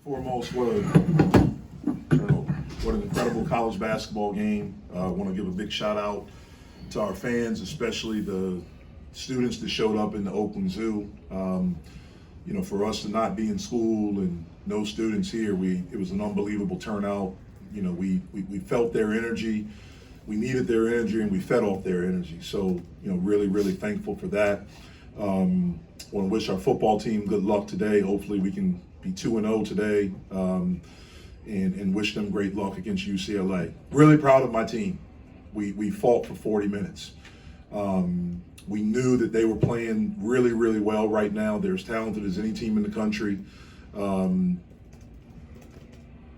Foremost, what an incredible college basketball game. I want to give a big shout out to our fans, especially the students that showed up in the Oakland Zoo. For us to not be in school and no students here, it was an unbelievable turnout. We felt their energy, we needed their energy, and we fed off their energy. So, really, really thankful for that. Want to wish our football team good luck today. Hopefully we can be 2-0 today, and wish them great luck against UCLA. Really proud of my team. We fought for 40 minutes. We knew that they were playing really, really well right now. They're as talented as any team in the country. But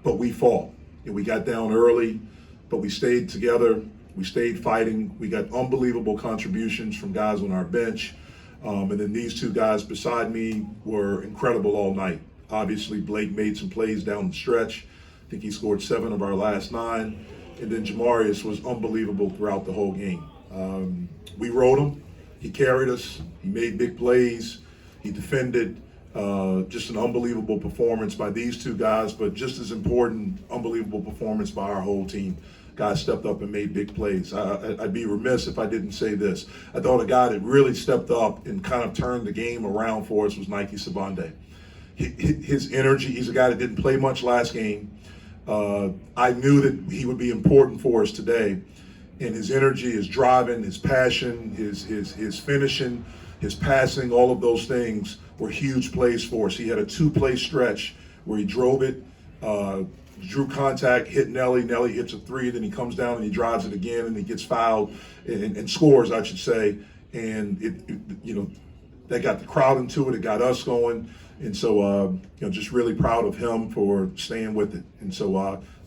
we fought. And we got down early, but we stayed together. We stayed fighting. We got unbelievable contributions from guys on our bench. And then these two guys beside me were incredible all night. Obviously, Blake made some plays down the stretch. I think he scored 7 of our last 9. And then Jamarius was unbelievable throughout the whole game. We rode him. He carried us. He made big plays. He defended. Just an unbelievable performance by these two guys, but just as important, unbelievable performance by our whole team. Guys stepped up and made big plays. I'd be remiss if I didn't say this. I thought a guy that really stepped up and kind of turned the game around for us was Nike Savande. His energy, he's a guy that didn't play much last game. I knew that he would be important for us today. And his energy, his driving, his passion, his finishing, his passing, all of those things were huge plays for us. He had a 2-play stretch where he drove it, drew contact, hit Nelly. Nelly hits a 3, then he comes down and he drives it again, and he gets fouled and scores, I should say. And that got the crowd into it. It got us going. And so, just really proud of him for staying with it. And so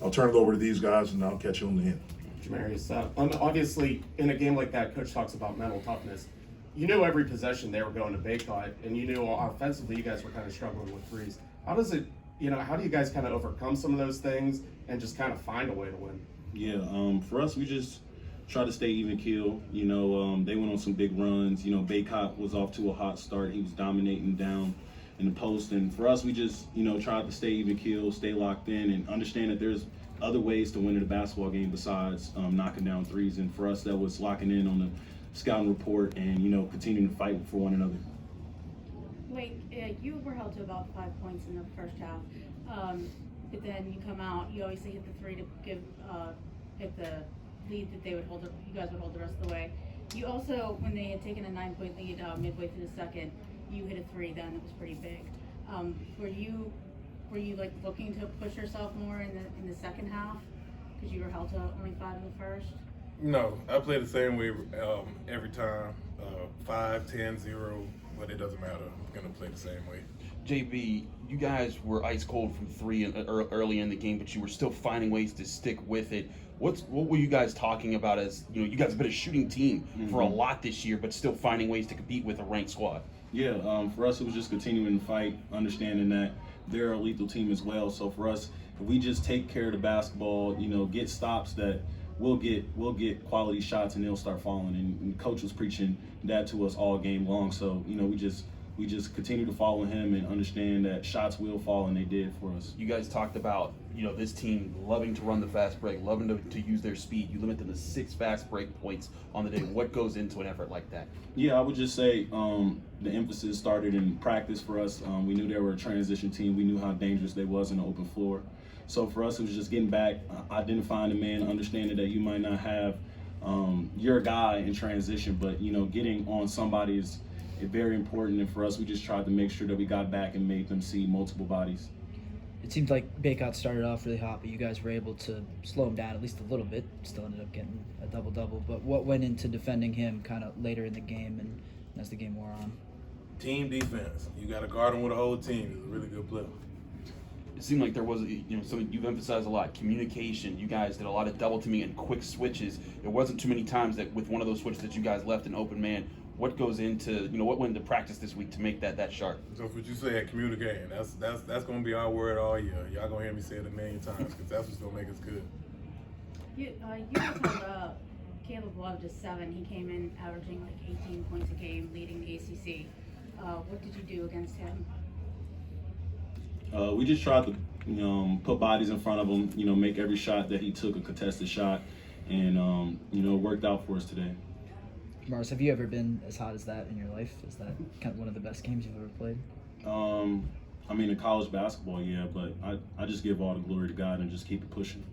I'll turn it over to these guys, and I'll catch you on the end. Jamarius, obviously in a game like that, Coach talks about mental toughness. You knew every possession they were going to Baycott, and you knew offensively you guys were kind of struggling with threes. How do you guys kind of overcome some of those things and just kind of find a way to win? Yeah, for us, we just try to stay even keel. They went on some big runs. Baycott was off to a hot start. He was dominating down in the post, and for us, we just tried to stay even keel, stay locked in, and understand that there's other ways to win a basketball game besides knocking down threes. And for us, that was locking in on the scouting report and continuing to fight for one another. Blake, you were held to about 5 points in the first half, but then you come out. You obviously hit the 3 to give hit the lead that you guys would hold the rest of the way. You also, when they had taken a 9-point lead midway through the second, you hit a 3 then that was pretty big. Were you like looking to push yourself more in the second half because you were held to only 5 in the first? No, I play the same way every time. 5, 10, 0, but it doesn't matter. I'm going to play the same way. JB, you guys were ice cold from 3 early in the game, but you were still finding ways to stick with it. What were you guys talking about as, you guys have been a shooting team for a lot this year, but still finding ways to compete with a ranked squad? Yeah, for us, it was just continuing to fight, understanding that they're a lethal team as well. So for us, if we just take care of the basketball, get stops, that we'll get quality shots and they'll start falling. And Coach was preaching that to us all game long. So we just continue to follow him and understand that shots will fall, and they did for us. You guys talked about this team loving to run the fast break, loving to use their speed. You limit them to 6 fast break points on the day. What goes into an effort like that? Yeah, I would just say the emphasis started in practice for us. We knew they were a transition team. We knew how dangerous they was in the open floor. So for us, it was just getting back, identifying the man, understanding that you might not have your guy in transition, but getting on somebody is very important. And for us, we just tried to make sure that we got back and made them see multiple bodies. It seemed like Baycott started off really hot, but you guys were able to slow him down at least a little bit. Still ended up getting a double-double. But what went into defending him kind of later in the game and as the game wore on? Team defense. You got to guard him with a whole team. He's a really good player. It seemed like there was, something you've emphasized a lot, communication. You guys did a lot of double teaming and quick switches. It wasn't too many times that with one of those switches that you guys left an open man. What goes into, what went into practice this week to make that sharp? So what you say at communicating, that's going to be our word all year. Y'all going to hear me say it a million times because that's what's going to make us good. You guys have Caleb Love to 7. He came in averaging like 18 points a game, leading the ACC. What did you do against him? We just tried to put bodies in front of him, make every shot that he took a contested shot, and it worked out for us today. Jamarius, have you ever been as hot as that in your life? Is that kind of one of the best games you've ever played? In college basketball, yeah, but I just give all the glory to God and just keep it pushing.